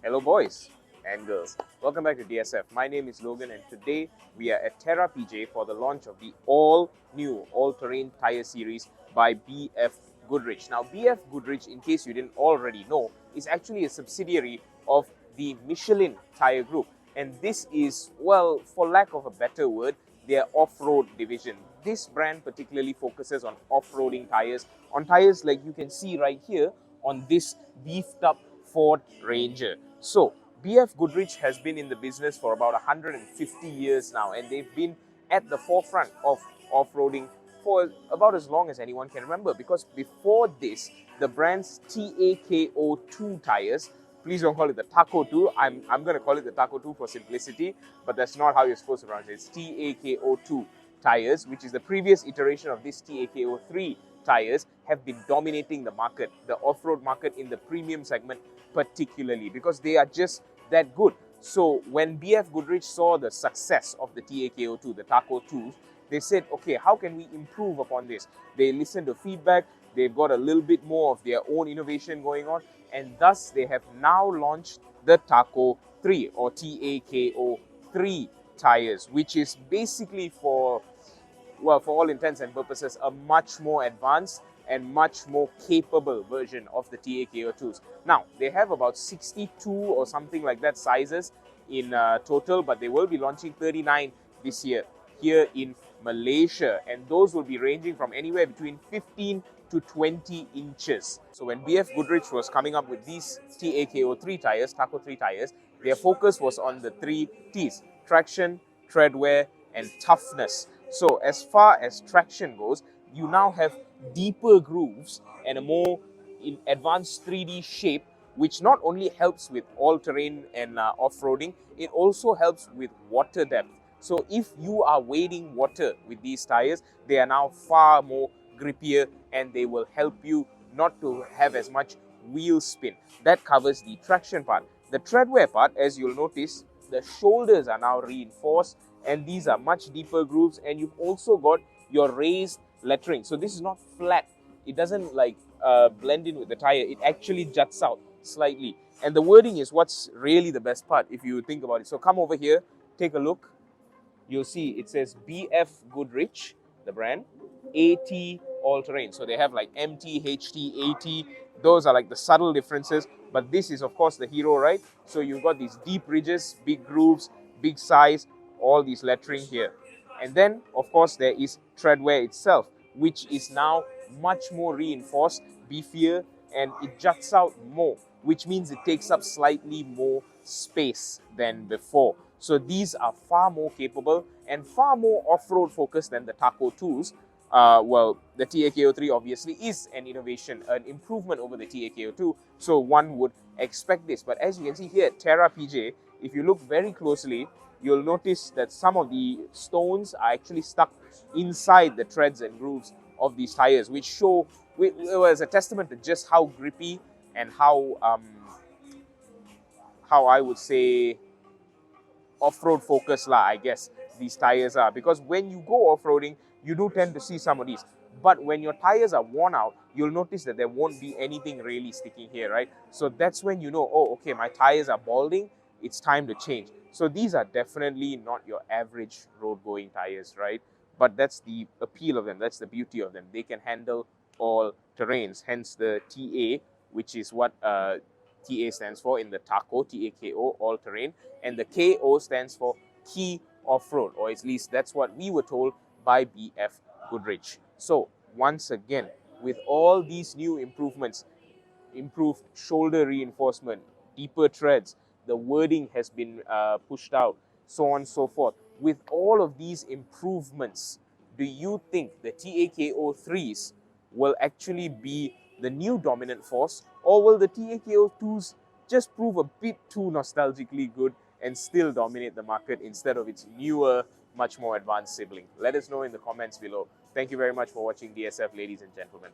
Hello boys and girls, welcome back to DSF. My name is Logan and today we are at Terra PJ for the launch of the all-new all-terrain tyre series by BF Goodrich. Now BF Goodrich, in case you didn't already know, is actually a subsidiary of the Michelin tyre group, and this is, well, for lack of a better word, their off-road division. This brand particularly focuses on off-roading tyres, on tyres like you can see right here on this beefed up Ford Ranger. So BF Goodrich has been in the business for about 150 years now, and they've been at the forefront of off-roading for about as long as anyone can remember, because before this, the brand's KO2 tires, please don't call it the Taco 2, I'm going to call it the Taco 2 for simplicity, but that's not how you're supposed to pronounce it. It's TAKO2 tires, which is the previous iteration of this TAKO3 tires, have been dominating the market, the off-road market in the premium segment particularly, because they are just that good. So when BF Goodrich saw the success of the TAKO2, the Taco 2s, they said, okay, how can we improve upon this? They listened to feedback, they've got a little bit more of their own innovation going on, and thus they have now launched the Taco 3 or TAKO 3 tires, which is basically for all intents and purposes, a much more advanced and much more capable version of the TAKO2s. Now, they have about 62 or something like that sizes in total, but they will be launching 39 this year here in Malaysia, and those will be ranging from anywhere between 15 to 20 inches. So when BF Goodrich was coming up with these TAKO3 tires, Taco 3 tires, their focus was on the 3 T's: traction, tread wear, and toughness. So as far as traction goes, you now have deeper grooves and a more advanced 3D shape, which not only helps with all-terrain and off-roading, it also helps with water depth. So if you are wading water with these tires, they are now far more grippier and they will help you not to have as much wheel spin. That covers the traction part. The treadwear part, as you'll notice, the shoulders are now reinforced, and these are much deeper grooves, and you've also got your raised lettering. So this is not flat. It doesn't like blend in with the tire. It actually juts out slightly. And the wording is what's really the best part if you think about it. So come over here, take a look. You'll see it says BF Goodrich, the brand, AT all-terrain. So they have like MT, HT, AT. Those are like the subtle differences. But this is, of course, the hero, right? So you've got these deep ridges, big grooves, big size, all these lettering here. And then, of course, there is treadwear itself, which is now much more reinforced, beefier, and it juts out more, which means it takes up slightly more space than before. So these are far more capable and far more off-road focused than the Taco 2s. Well, the TAKO3 obviously is an innovation, an improvement over the TAKO2, so one would expect this. But as you can see here at Terra PJ, if you look very closely, you'll notice that some of the stones are actually stuck inside the treads and grooves of these tires, which show, as a testament to just how grippy and how I would say off-road focused I guess these tires are, because when you go off-roading, you do tend to see some of these. But when your tires are worn out, you'll notice that there won't be anything really sticking here, right? So that's when you know, oh, okay, my tires are balding, it's time to change. So these are definitely not your average road-going tires, right? But that's the appeal of them, that's the beauty of them. They can handle all terrains, hence the TA, which is what TA stands for in the Taco, TAKO, all-terrain, and the KO stands for key off-road, or at least that's what we were told by BF Goodrich. So once again, with all these new improvements, improved shoulder reinforcement, deeper treads, the wording has been pushed out, so on and so forth. With all of these improvements, do you think the TAKO3s will actually be the new dominant force, or will the TAKO2s just prove a bit too nostalgically good and still dominate the market instead of its newer, much more advanced sibling? Let us know in the comments below. Thank you very much for watching DSF, ladies and gentlemen.